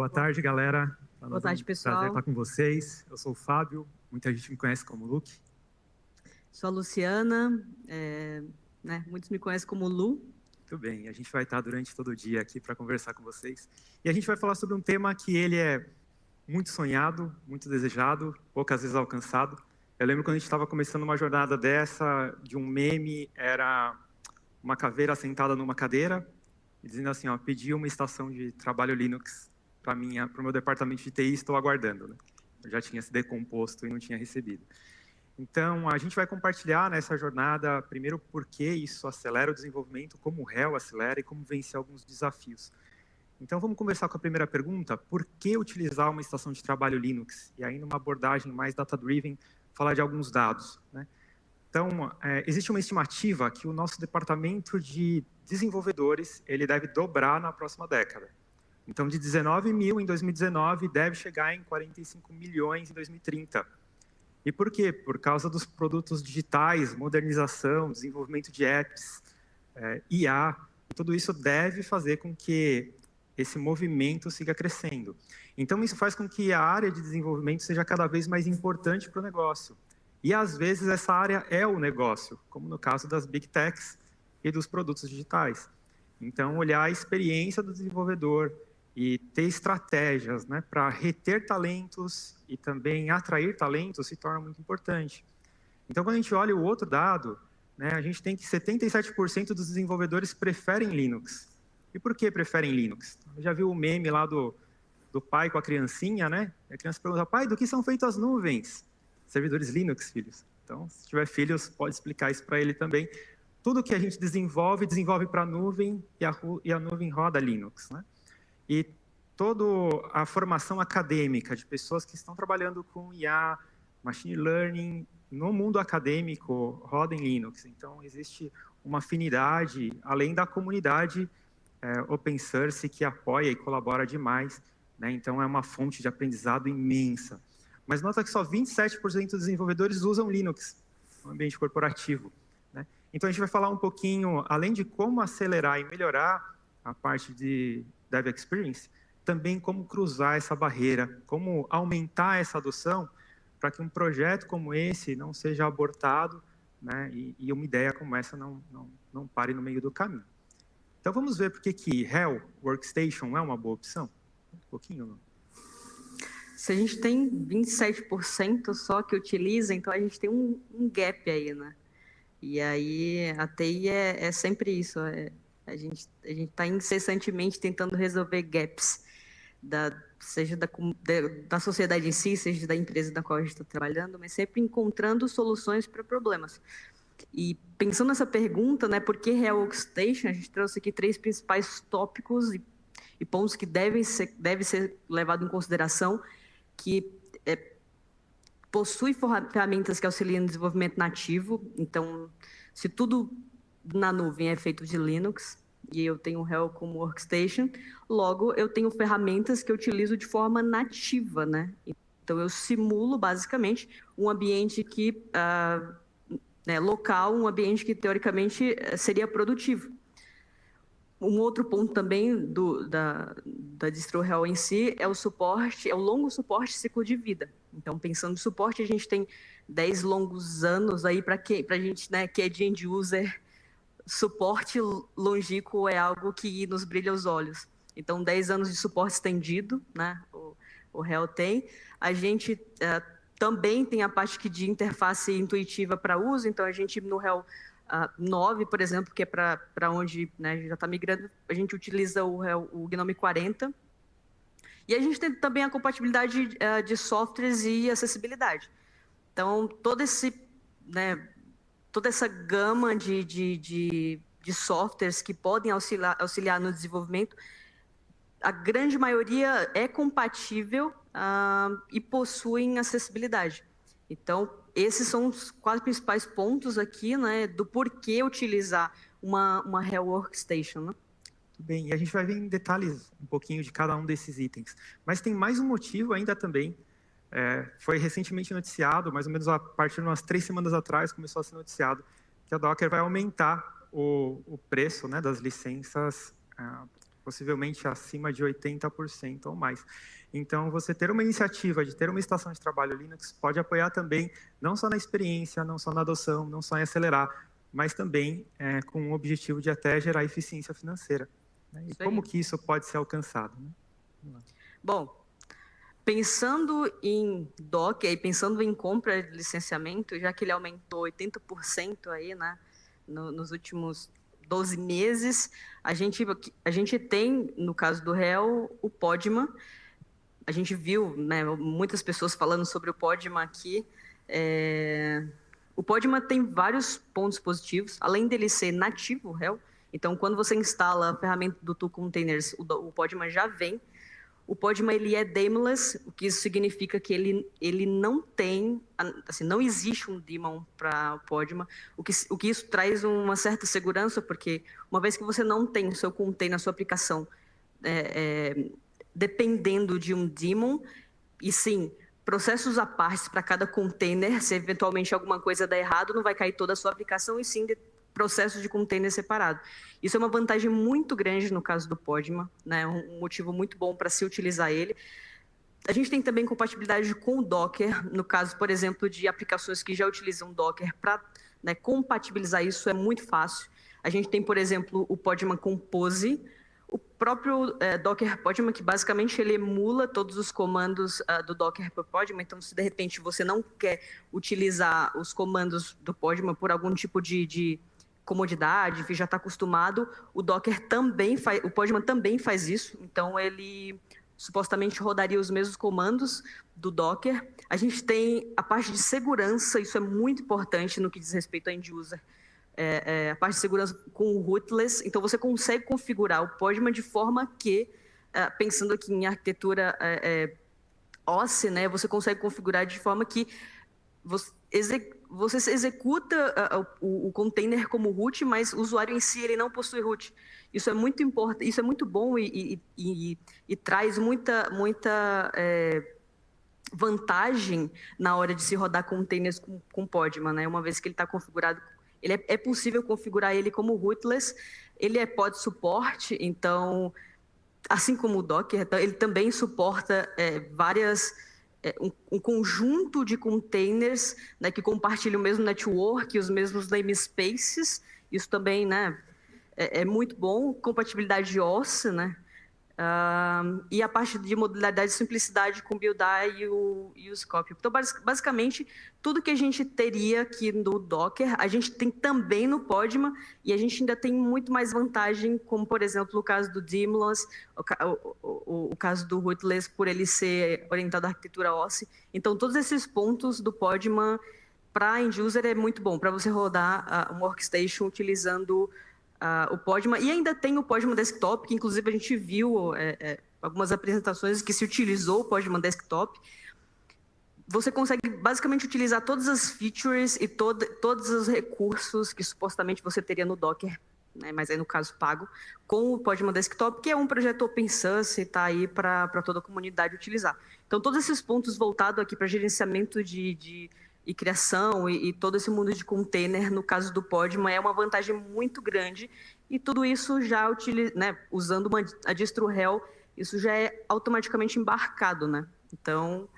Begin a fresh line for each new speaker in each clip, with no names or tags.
Boa tarde, galera.
Boa tarde, pessoal.
Prazer estar com vocês. Eu sou o Fábio, muita gente me conhece como Luke.
Sou a Luciana, muitos me conhecem como Lu.
Muito bem, a gente vai estar durante todo o dia aqui para conversar com vocês. E a gente vai falar sobre um tema que ele é muito sonhado, muito desejado, poucas vezes alcançado. Eu lembro quando a gente estava começando uma jornada dessa, de um meme, era uma caveira sentada numa cadeira, dizendo assim, ó, pedi uma estação de trabalho Linux para o meu departamento de TI, estou aguardando. Né? Eu já tinha se decomposto e não tinha recebido. Então, a gente vai compartilhar nessa jornada, primeiro, por que isso acelera o desenvolvimento, como o Hell acelera e como vencer alguns desafios. Então, vamos conversar com a primeira pergunta, por que utilizar uma estação de trabalho Linux? E aí, numa abordagem mais data-driven, falar de alguns dados. Né? Então, existe uma estimativa que o nosso departamento de desenvolvedores, ele deve dobrar na próxima década. Então, de 19 mil em 2019, deve chegar em 45 milhões em 2030. E por quê? Por causa dos produtos digitais, modernização, desenvolvimento de apps, IA, tudo isso deve fazer com que esse movimento siga crescendo. Então, isso faz com que a área de desenvolvimento seja cada vez mais importante para o negócio. E, às vezes, essa área é o negócio, como no caso das Big Techs e dos produtos digitais. Então, olhar a experiência do desenvolvedor e ter estratégias, né, para reter talentos e também atrair talentos se torna muito importante. Então, quando a gente olha o outro dado, né, a gente tem que 77% dos desenvolvedores preferem Linux. E por que preferem Linux? Já viu o meme lá do pai com a criancinha, né? A criança pergunta, pai, do que são feitas as nuvens? Servidores Linux, filhos. Então, se tiver filhos, pode explicar isso para ele também. Tudo que a gente desenvolve para a nuvem e a nuvem roda Linux, né? E toda a formação acadêmica de pessoas que estão trabalhando com IA, Machine Learning, no mundo acadêmico, roda em Linux. Então, existe uma afinidade, além da comunidade open source, que apoia e colabora demais. Né? Então, é uma fonte de aprendizado imensa. Mas nota que só 27% dos desenvolvedores usam Linux no ambiente corporativo. Né? Então, a gente vai falar um pouquinho, além de como acelerar e melhorar a parte de Dev Experience, também como cruzar essa barreira, como aumentar essa adoção para que um projeto como esse não seja abortado, né, e uma ideia como essa não pare no meio do caminho. Então vamos ver por que Hell Workstation é uma boa opção? Um pouquinho, não?
Se a gente tem 27% só que utiliza, então a gente tem um gap aí, né? E aí a TI é sempre isso, a gente está incessantemente tentando resolver gaps, seja da sociedade em si, seja da empresa na qual a gente está trabalhando, mas sempre encontrando soluções para problemas. E pensando nessa pergunta, né, por que Hell Workstation, a gente trouxe aqui 3 principais tópicos e pontos que devem ser levados em consideração, que possui ferramentas que auxiliam no desenvolvimento nativo. Então, se tudo na nuvem é feito de Linux, e eu tenho o Hell como Workstation, logo eu tenho ferramentas que eu utilizo de forma nativa, né? Então, eu simulo, basicamente, um ambiente que local, um ambiente que, teoricamente, seria produtivo. Um outro ponto também da distro Hell em si é o suporte, é o longo suporte ciclo de vida. Então, pensando no suporte, a gente tem 10 longos anos aí para a gente, né, que é de end user, suporte longínquo é algo que nos brilha os olhos. Então, 10 anos de suporte estendido, né, o Hell tem. A gente também tem a parte de interface intuitiva para uso, então a gente no Hell 9, por exemplo, que é para onde, né, já está migrando, a gente utiliza o Gnome 40. E a gente tem também a compatibilidade de softwares e acessibilidade. Então, toda essa gama de softwares que podem auxiliar no desenvolvimento, a grande maioria é compatível e possuem acessibilidade. Então, esses são os 4 principais pontos aqui, né, do porquê utilizar uma Hell Workstation, né?
Tudo bem, e a gente vai ver em detalhes um pouquinho de cada um desses itens. Mas tem mais um motivo ainda também. Foi recentemente noticiado, mais ou menos a partir de umas 3 semanas atrás, começou a ser noticiado que a Docker vai aumentar o preço, né, das licenças. possivelmente acima de 80% ou mais. Então, você ter uma iniciativa de ter uma estação de trabalho Linux pode apoiar também, não só na experiência, não só na adoção, não só em acelerar, mas também com o objetivo de até gerar eficiência financeira. Né? E como que isso pode ser alcançado? Né?
Bom, pensando em Docker e pensando em compra de licenciamento, já que ele aumentou 80% aí, né, nos últimos 12 meses, a gente tem, no caso do réu, o Podman. A gente viu, né, muitas pessoas falando sobre o Podman aqui. O Podman tem vários pontos positivos, além dele ser nativo, réu. Então, quando você instala a ferramenta do Tool Containers, o Podman já vem. O Podman, ele é daemonless, o que isso significa que ele não tem, assim, não existe um daemon para o Podman, o que isso traz uma certa segurança, porque uma vez que você não tem o seu container, a sua aplicação, dependendo de um daemon, e sim, processos à parte para cada container, se eventualmente alguma coisa der errado, não vai cair toda a sua aplicação, e sim processos de container separado. Isso é uma vantagem muito grande no caso do Podman, né? Um motivo muito bom para se utilizar ele. A gente tem também compatibilidade com o Docker, no caso, por exemplo, de aplicações que já utilizam Docker, para, né, compatibilizar isso é muito fácil. A gente tem, por exemplo, o Podman Compose, o próprio Docker Podman, que basicamente ele emula todos os comandos do Docker para o Podman. Então, se de repente você não quer utilizar os comandos do Podman por algum tipo de comodidade, enfim, já está acostumado, o Podman também faz isso. Então, ele supostamente rodaria os mesmos comandos do Docker. A gente tem a parte de segurança, isso é muito importante no que diz respeito a end-user. A parte de segurança com o rootless, então você consegue configurar o Podman de forma que, pensando aqui em arquitetura OSI, né, você consegue configurar de forma que você executa o container como root, mas o usuário em si ele não possui root. Isso é muito importante, isso é muito bom e traz muita vantagem na hora de se rodar containers com Podman, né? Uma vez que ele está configurado, é possível configurar ele como rootless, ele é pod suporte, então, assim como o Docker, ele também suporta um conjunto de containers, né, que compartilham o mesmo network, os mesmos namespaces. Isso também, né, é muito bom. Compatibilidade de OS, né? E a parte de modularidade e simplicidade com o build e o scope. Então, basicamente, tudo que a gente teria aqui no Docker, a gente tem também no Podman, e a gente ainda tem muito mais vantagem, como, por exemplo, o caso do Daemons, o caso do Rootless, por ele ser orientado à arquitetura OSI. Então, todos esses pontos do Podman para end-user é muito bom, para você rodar um workstation utilizando o Podman, e ainda tem o Podman Desktop, que inclusive a gente viu algumas apresentações que se utilizou o Podman Desktop. Você consegue basicamente utilizar todas as features e todos os recursos que supostamente você teria no Docker, né, mas aí no caso pago, com o Podman Desktop, que é um projeto open source e está aí para toda a comunidade utilizar. Então, todos esses pontos voltados aqui para gerenciamento e criação e todo esse mundo de container, no caso do Podman, é uma vantagem muito grande, e tudo isso já né, usando a distro réu, isso já é automaticamente embarcado, né? Então,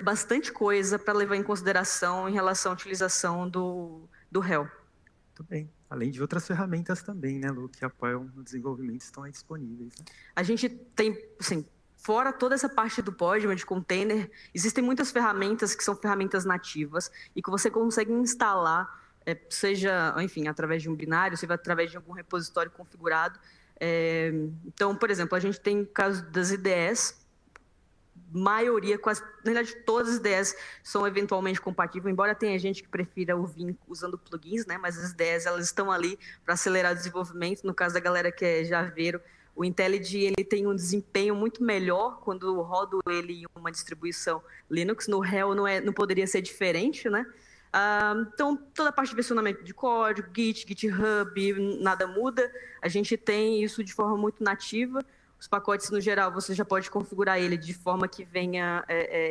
bastante coisa para levar em consideração em relação à utilização do réu.
Muito bem. Além de outras ferramentas também, né, Lu, que apoiam o desenvolvimento, estão aí disponíveis. Né?
A gente tem, assim, fora toda essa parte do Podman, de container, existem muitas ferramentas que são ferramentas nativas e que você consegue instalar, seja, enfim, através de um binário, seja através de algum repositório configurado. Então, por exemplo, a gente tem o caso das IDEs, maioria, quase, na verdade, todas as IDEs são eventualmente compatíveis, embora tenha gente que prefira ouvir usando plugins, né? Mas as IDEs, elas estão ali para acelerar o desenvolvimento. No caso da galera que é Javeiro, o IntelliJ, ele tem um desempenho muito melhor quando rodo ele em uma distribuição Linux. No réu não poderia ser diferente, né? Então, toda a parte de versionamento de código, Git, GitHub, nada muda. A gente tem isso de forma muito nativa. Os pacotes, no geral, você já pode configurar ele de forma que venha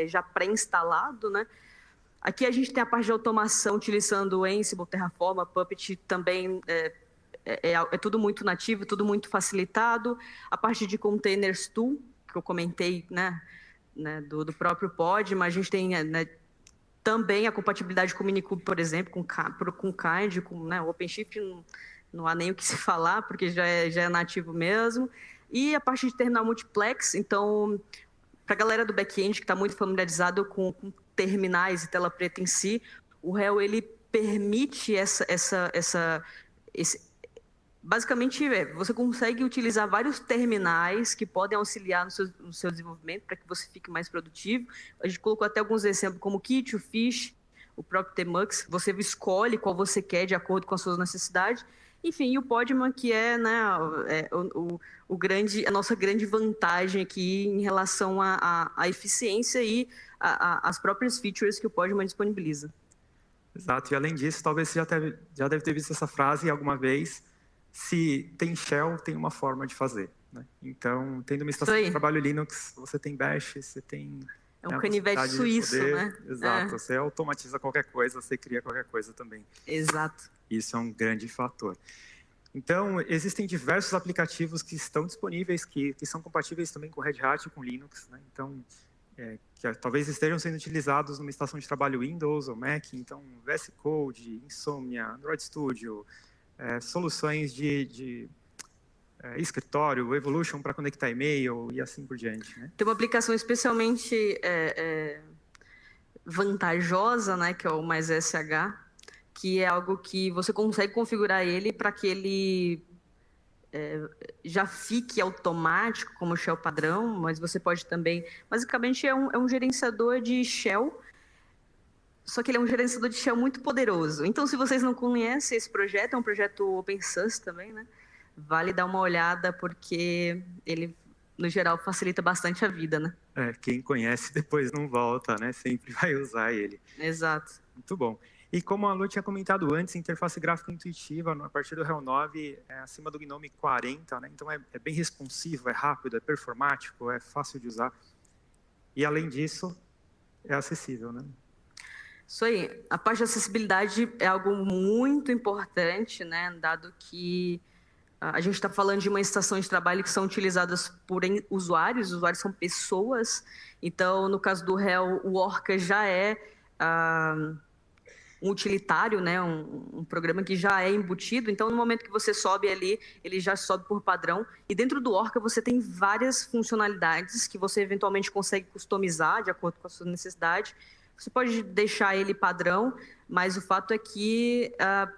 já pré-instalado, né? Aqui a gente tem a parte de automação utilizando o Ansible, Terraform, Puppet, também é tudo muito nativo, tudo muito facilitado. A parte de containers tool, que eu comentei, né, do próprio pod, mas a gente tem, né, também a compatibilidade com o Minikube, por exemplo, com Kind, com, né, o OpenShift, não há nem o que se falar, porque já é nativo mesmo. E a parte de terminal multiplex, então, para a galera do back-end que está muito familiarizado com terminais e tela preta em si, o Hell, ele permite basicamente, você consegue utilizar vários terminais que podem auxiliar no seu desenvolvimento para que você fique mais produtivo. A gente colocou até alguns exemplos, como o Kit, o Fish, o próprio Tmux. Você escolhe qual você quer de acordo com as suas necessidades. Enfim, e o Podman, que é, né, a nossa grande vantagem aqui em relação à eficiência e às próprias features que o Podman disponibiliza.
Exato, e além disso, talvez você já deve ter visto essa frase alguma vez: se tem shell, tem uma forma de fazer, né? Então, tendo uma estação de trabalho Linux, você tem bash, você tem...
É um canivete suíço, né?
Exato, você automatiza qualquer coisa, você cria qualquer coisa também.
Exato.
Isso é um grande fator. Então, existem diversos aplicativos que estão disponíveis, que são compatíveis também com Red Hat e com Linux, né? Então, que talvez estejam sendo utilizados numa estação de trabalho Windows ou Mac. Então, VS Code, Insomnia, Android Studio, soluções de escritório, Evolution para conectar e-mail e assim por diante, né?
Tem uma aplicação especialmente vantajosa, né, que é o MySH, que é algo que você consegue configurar ele para que ele já fique automático como shell padrão, mas você pode também... Basicamente, é um gerenciador de shell, só que ele é um gerenciador de shell muito poderoso. Então, se vocês não conhecem esse projeto, é um projeto open source também, né? Vale dar uma olhada, porque ele, no geral, facilita bastante a vida, né?
Quem conhece depois não volta, né? Sempre vai usar ele.
Exato.
Muito bom. E como a Lu tinha comentado antes, interface gráfica intuitiva, a partir do Hell 9, é acima do GNOME 40, né? Então é bem responsivo, é rápido, é performático, é fácil de usar. E, além disso, é acessível, né?
Isso aí. A parte de acessibilidade é algo muito importante, né? Dado que a gente está falando de uma estação de trabalho que são utilizadas por usuários, os usuários são pessoas. Então, no caso do Hell, o Orca já é um utilitário, né? Um programa que já é embutido. Então, no momento que você sobe ali, ele já sobe por padrão. E dentro do Orca você tem várias funcionalidades que você eventualmente consegue customizar de acordo com a sua necessidade. Você pode deixar ele padrão, mas o fato é que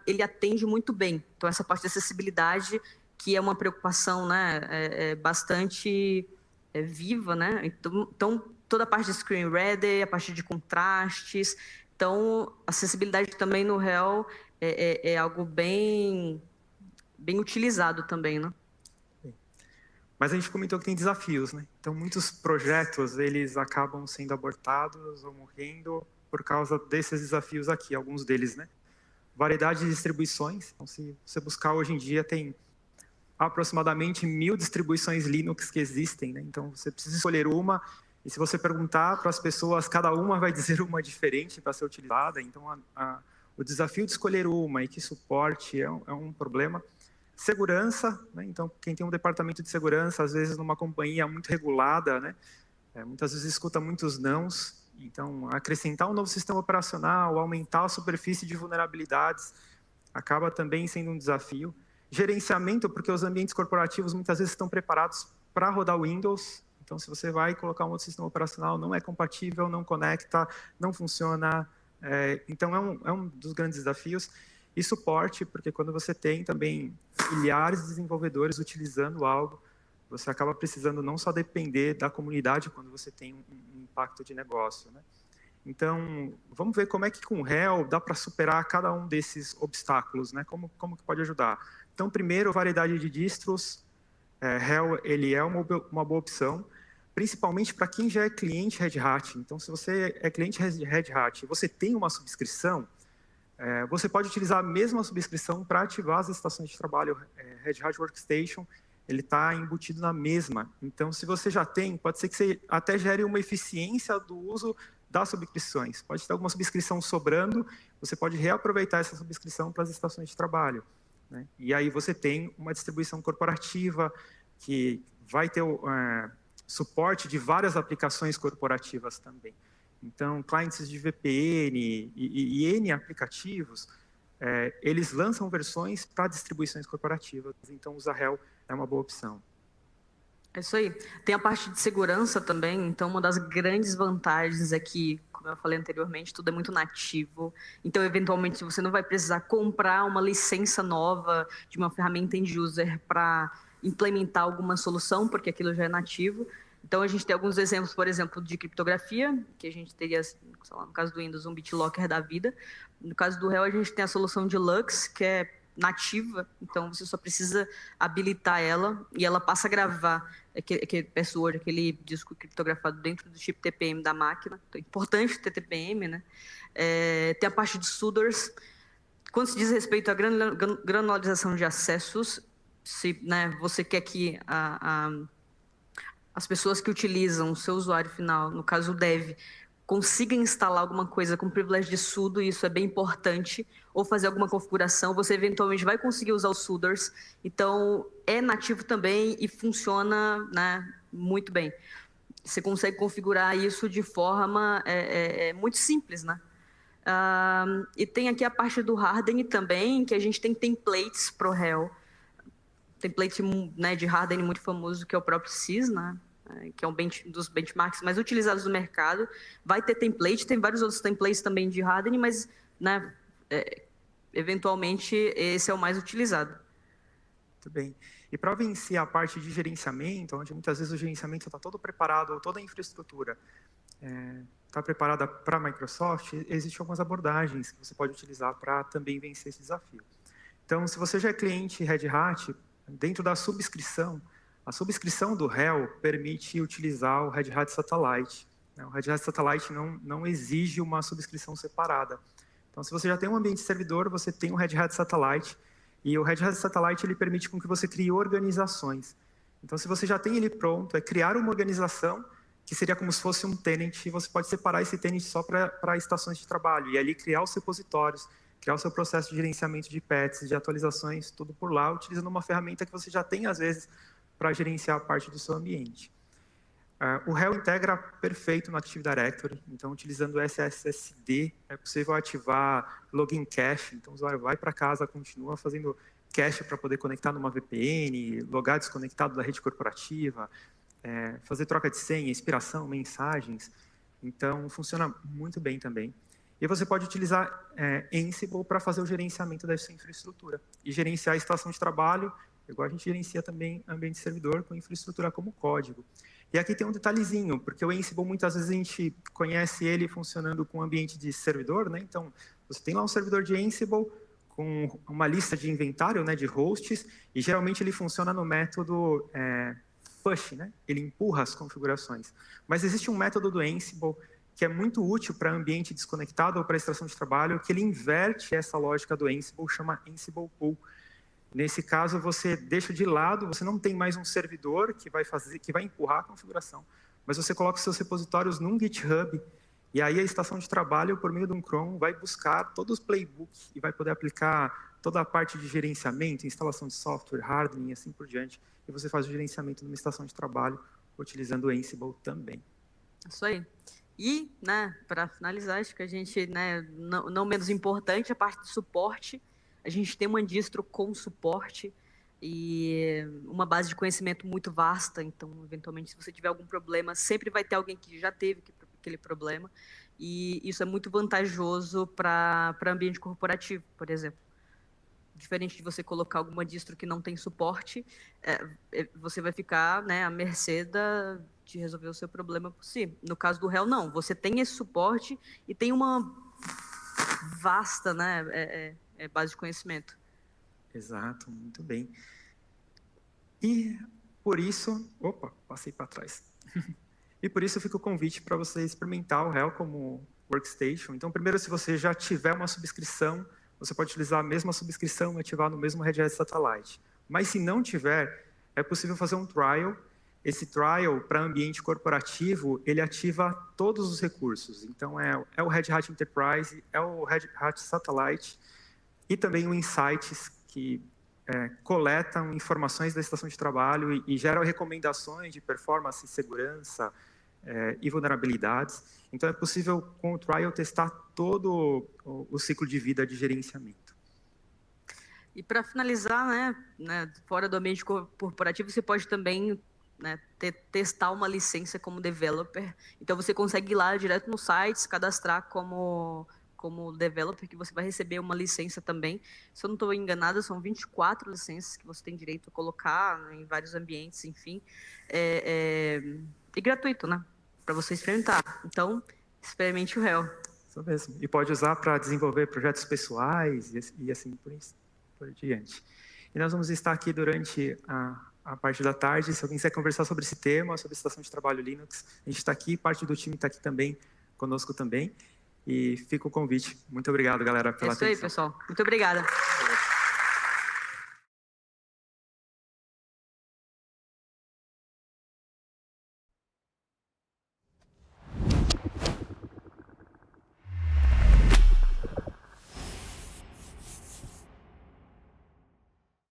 ele atende muito bem. Então, essa parte de acessibilidade, que é uma preocupação, né, bastante viva, né? Então, toda a parte de screen reader, a parte de contrastes. Então, acessibilidade também no Hell é algo bem utilizado também, né?
Mas a gente comentou que tem desafios, né? Então, muitos projetos, eles acabam sendo abortados ou morrendo por causa desses desafios aqui, alguns deles, né? Variedade de distribuições. Então, se você buscar hoje em dia, tem aproximadamente 1000 distribuições Linux que existem, né? Então, você precisa escolher uma, e se você perguntar para as pessoas, cada uma vai dizer uma diferente para ser utilizada. Então, o desafio de escolher uma e que suporte é um problema. Segurança, né? Então, quem tem um departamento de segurança, às vezes numa companhia muito regulada, né? Muitas vezes escuta muitos nãos. Então, acrescentar um novo sistema operacional, aumentar a superfície de vulnerabilidades, acaba também sendo um desafio. Gerenciamento, porque os ambientes corporativos muitas vezes estão preparados para rodar Windows. Então, se você vai colocar um outro sistema operacional, não é compatível, não conecta, não funciona. Então, é um dos grandes desafios. E suporte, porque quando você tem também milhares de desenvolvedores utilizando algo, você acaba precisando não só depender da comunidade quando você tem um impacto de negócio, né? Então, vamos ver como é que com o Hell dá para superar cada um desses obstáculos, né? Como que pode ajudar? Então, primeiro, variedade de distros. Hell, ele é uma boa opção, principalmente para quem já é cliente Red Hat. Então, se você é cliente Red Hat e você tem uma subscrição, você pode utilizar a mesma subscrição para ativar as estações de trabalho Red Hat Workstation. Ele está embutido na mesma. Então, se você já tem, pode ser que você até gere uma eficiência do uso das subscrições. Pode ter alguma subscrição sobrando, você pode reaproveitar essa subscrição para as estações de trabalho. né? E aí você tem uma distribuição corporativa que vai ter suporte de várias aplicações corporativas também. Então, clientes de VPN e N aplicativos, eles lançam versões para distribuições corporativas. Então, usar Hell é uma boa opção.
É isso aí. Tem a parte de segurança também, então uma das grandes vantagens é que, como eu falei anteriormente, tudo é muito nativo. Então, eventualmente, você não vai precisar comprar uma licença nova de uma ferramenta end-user para implementar alguma solução, porque aquilo já é nativo. Então, a gente tem alguns exemplos, por exemplo, de criptografia, que a gente teria, sei lá, no caso do Windows, um BitLocker da vida. No caso do Hell, a gente tem a solução de Lux, que é nativa, então você só precisa habilitar ela e ela passa a gravar aquele password, aquele disco criptografado dentro do chip TPM da máquina. Então, é importante ter TPM, né? Tem a parte de sudders. Quando se diz respeito à granularização de acessos, se, né, você quer que as pessoas que utilizam o seu usuário final, no caso o dev, consiga instalar alguma coisa com privilégio de sudo, e isso é bem importante, ou fazer alguma configuração, você eventualmente vai conseguir usar os sudders. Então, é nativo também e funciona, né, muito bem. Você consegue configurar isso de forma muito simples, né? E tem aqui a parte do hardening também, que a gente tem templates para o Hell. Template, né, de hardening muito famoso, que é o próprio SYS, né? Que é um dos benchmarks mais utilizados do mercado. Vai ter template, tem vários outros templates também de hardening, mas, né, eventualmente esse é o mais utilizado.
Muito bem. E para vencer a parte de gerenciamento, onde muitas vezes o gerenciamento está todo preparado, ou toda a infraestrutura está preparada para a Microsoft, existem algumas abordagens que você pode utilizar para também vencer esse desafio. Então, se você já é cliente Red Hat, dentro da subscrição, a subscrição do Hell permite utilizar o Red Hat Satellite. O Red Hat Satellite não exige uma subscrição separada. Então, se você já tem um ambiente servidor, você tem o Red Hat Satellite, e o Red Hat Satellite ele permite com que você crie organizações. Então, se você já tem ele pronto, é criar uma organização que seria como se fosse um tenant, e você pode separar esse tenant só para estações de trabalho, e ali criar os repositórios, criar o seu processo de gerenciamento de patches, de atualizações, tudo por lá, utilizando uma ferramenta que você já tem, às vezes, para gerenciar a parte do seu ambiente. O Hell integra perfeito no Active Directory, então, utilizando o SSD, é possível ativar login cache, então o usuário vai para casa, continua fazendo cache para poder conectar numa VPN, logar desconectado da rede corporativa, fazer troca de senha, expiração, mensagens, então funciona muito bem também. E você pode utilizar Ansible para fazer o gerenciamento dessa infraestrutura e gerenciar a estação de trabalho, igual a gente gerencia também ambiente servidor com infraestrutura como código. E aqui tem um detalhezinho, porque o Ansible, muitas vezes a gente conhece ele funcionando com ambiente de servidor, né? Então, você tem lá um servidor de Ansible com uma lista de inventário, né, de hosts, e geralmente ele funciona no método push, né? Ele empurra as configurações. Mas existe um método do Ansible que é muito útil para ambiente desconectado ou para extração de trabalho, que ele inverte essa lógica do Ansible, chama Ansible Pull. Nesse caso, você deixa de lado, você não tem mais um servidor que vai empurrar a configuração, mas você coloca os seus repositórios num GitHub, e aí a estação de trabalho, por meio de um Chrome, vai buscar todos os playbooks e vai poder aplicar toda a parte de gerenciamento, instalação de software, hardening e assim por diante, e você faz o gerenciamento de uma estação de trabalho utilizando o Ansible também.
Isso aí. E, né, para finalizar, acho que a gente, né, não menos importante, a parte de suporte. A gente tem uma distro com suporte e uma base de conhecimento muito vasta, então, eventualmente, se você tiver algum problema, sempre vai ter alguém que já teve aquele problema, e isso é muito vantajoso para ambiente corporativo, por exemplo. Diferente de você colocar alguma distro que não tem suporte, você vai ficar, né, à mercê de resolver o seu problema por si. No caso do Hell, não. Você tem esse suporte e tem uma vasta, né, base de conhecimento.
Exato, muito bem. E por isso... Opa, passei para trás. E por isso fica o convite para você experimentar o Hell como workstation. Então, primeiro, se você já tiver uma subscrição, você pode utilizar a mesma subscrição e ativar no mesmo Red Hat Satellite. Mas se não tiver, é possível fazer um trial. Esse trial, para ambiente corporativo, ele ativa todos os recursos. Então, é o Red Hat Enterprise, é o Red Hat Satellite, e também o Insights, que coletam informações da estação de trabalho e geram recomendações de performance, segurança e vulnerabilidades. Então, é possível, com o trial, testar todo o ciclo de vida de gerenciamento.
E para finalizar, fora do ambiente corporativo, você pode também testar uma licença como developer. Então, você consegue ir lá direto no site, se cadastrar como developer, que você vai receber uma licença também. Se eu não estou enganada, são 24 licenças que você tem direito a colocar em vários ambientes, enfim. E gratuito, né? Para você experimentar. Então, experimente o Hell.
Isso mesmo. E pode usar para desenvolver projetos pessoais e assim por diante. E nós vamos estar aqui durante a parte da tarde. Se alguém quiser conversar sobre esse tema, sobre a estação de trabalho Linux, a gente está aqui, parte do time está aqui também, conosco também. E fica o convite. Muito obrigado, galera, pela atenção.
É isso aí, pessoal. Muito obrigada.